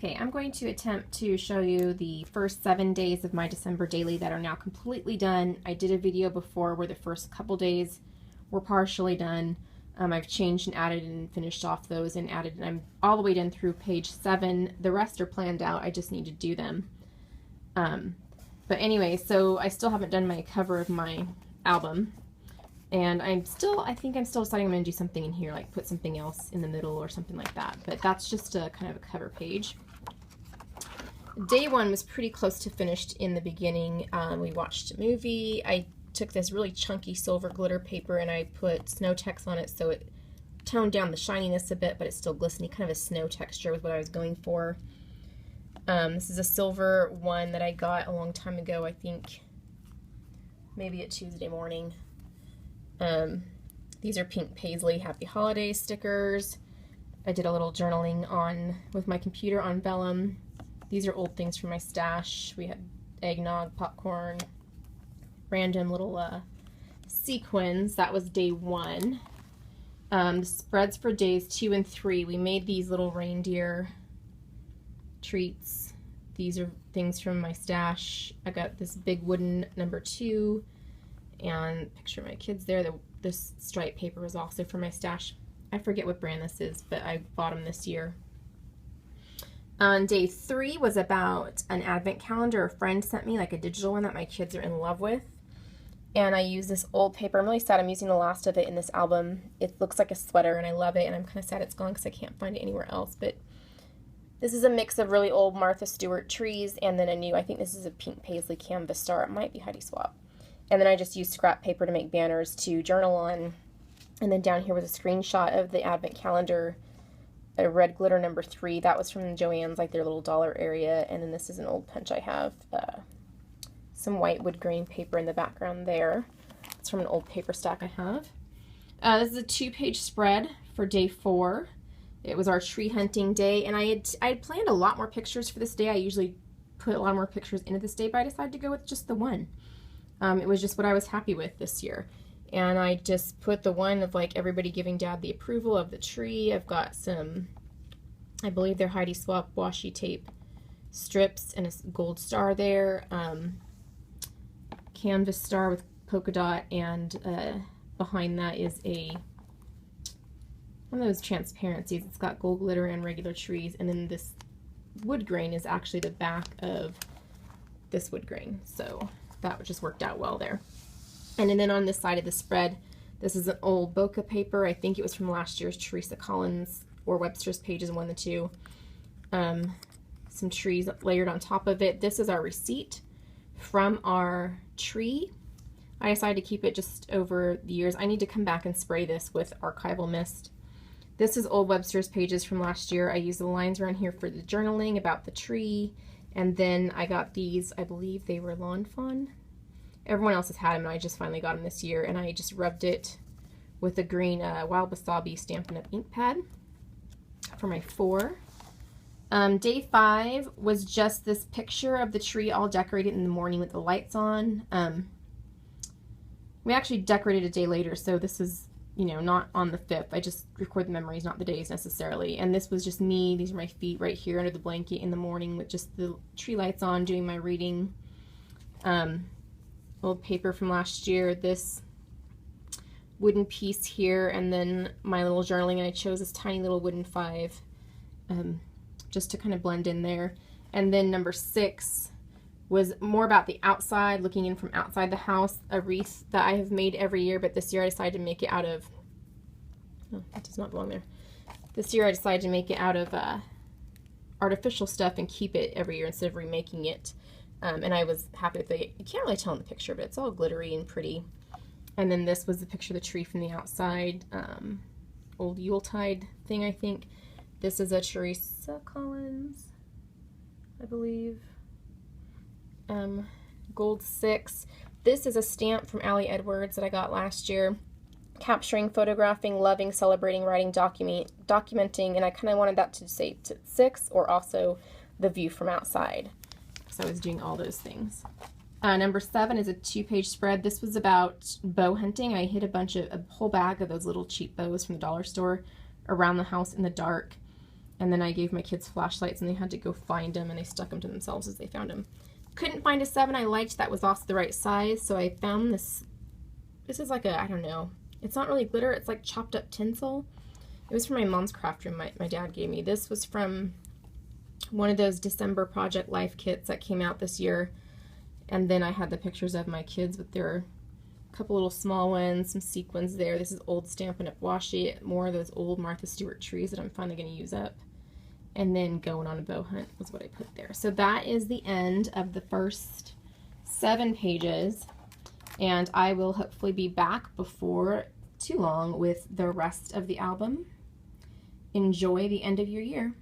Okay, I'm going to attempt to show you the first 7 days of my December daily that are now completely done. I did a video before where the first couple days were partially done. I've changed and added and finished off those and added, and I'm all the way done through page 7. The rest are planned out. I just need to do them. But anyway, so I still haven't done my cover of my album. And I think I'm still deciding I'm going to do something in here, like put something else in the middle or something like that. But that's just a kind of a cover page. Day 1 was pretty close to finished in the beginning. We watched a movie. I took this really chunky silver glitter paper and I put snow text on it so it toned down the shininess a bit, but it's still glistening. Kind of a snow texture was what I was going for. This is a silver one that I got a long time ago, I think maybe a Tuesday morning. These are pink paisley Happy Holidays stickers. I did a little journaling with my computer on vellum. These are old things from my stash. We had eggnog, popcorn, random little sequins. That was day 1. The spreads for days 2 and 3. We made these little reindeer treats. These are things from my stash. I got this big wooden number 2. And picture of my kids there. This stripe paper was also from my stash. I forget what brand this is, but I bought them this year. On day 3 was about an advent calendar a friend sent me, like a digital one that my kids are in love with. And I used this old paper. I'm really sad I'm using the last of it in this album. It looks like a sweater and I love it, and I'm kind of sad it's gone because I can't find it anywhere else. But this is a mix of really old Martha Stewart trees and then a new, I think this is a pink paisley canvas star. It might be Heidi Swapp. And then I just used scrap paper to make banners to journal on. And then down here was a screenshot of the advent calendar, a red glitter number 3. That was from Joann's, like their little dollar area. And then this is an old punch I have. Some white wood grain paper in the background there. It's from an old paper stack I have. This is a 2-page spread for day 4. It was our tree hunting day. And I had planned a lot more pictures for this day. I usually put a lot more pictures into this day, but I decided to go with just the one. It was just what I was happy with this year. And I just put the one of like everybody giving Dad the approval of the tree. I've got some, I believe they're Heidi Swapp washi tape strips and a gold star there. Canvas star with polka dot, and behind that is one of those transparencies. It's got gold glitter and regular trees. And then this wood grain is actually the back of this wood grain. So that just worked out well there. And then on this side of the spread, this is an old bokeh paper. I think it was from last year's Teresa Collins or Webster's Pages, one of the two. Some trees layered on top of it. This is our receipt from our tree. I decided to keep it just over the years. I need to come back and spray this with archival mist. This is old Webster's Pages from last year. I used the lines around here for the journaling about the tree. And then I got these, I believe they were Lawn Fawn. Everyone else has had them, and I just finally got them this year. And I just rubbed it with a green Wild Wasabi Stampin' Up! Ink pad for my 4. Day 5 was just this picture of the tree all decorated in the morning with the lights on. We actually decorated a day later, so this is, you know, not on the 5th. I just record the memories, not the days necessarily. And this was just me. These are my feet right here under the blanket in the morning with just the tree lights on, doing my reading. Old paper from last year, this wooden piece here, and then my little journaling, and I chose this tiny little wooden 5 just to kind of blend in there. And then number 6 was more about the outside, looking in from outside the house, a wreath that I have made every year, but this year I decided to make it out of, oh, that does not belong there. This year I decided to make it out of artificial stuff and keep it every year instead of remaking it. And I was happy with it. You can't really tell in the picture, but it's all glittery and pretty. And then this was the picture of the tree from the outside, old Yuletide thing, I think. This is a Teresa Collins, I believe. Gold 6. This is a stamp from Allie Edwards that I got last year. Capturing, photographing, loving, celebrating, writing, documenting, and I kind of wanted that to say 6, or also the view from outside. So I was doing all those things. Number 7 is a 2-page spread. This was about bow hunting. I hid a whole bag of those little cheap bows from the dollar store around the house in the dark. And then I gave my kids flashlights and they had to go find them, and they stuck them to themselves as they found them. Couldn't find a 7 I liked that was also the right size, so I found this. This is like a, I don't know, it's not really glitter, it's like chopped up tinsel. It was from my mom's craft room my dad gave me. This was from one of those December Project Life kits that came out this year. And then I had the pictures of my kids with their couple little small ones, some sequins there. This is old Stampin' Up! Washi, more of those old Martha Stewart trees that I'm finally going to use up. And then Going on a Bow Hunt was what I put there. So that is the end of the first 7 pages. And I will hopefully be back before too long with the rest of the album. Enjoy the end of your year.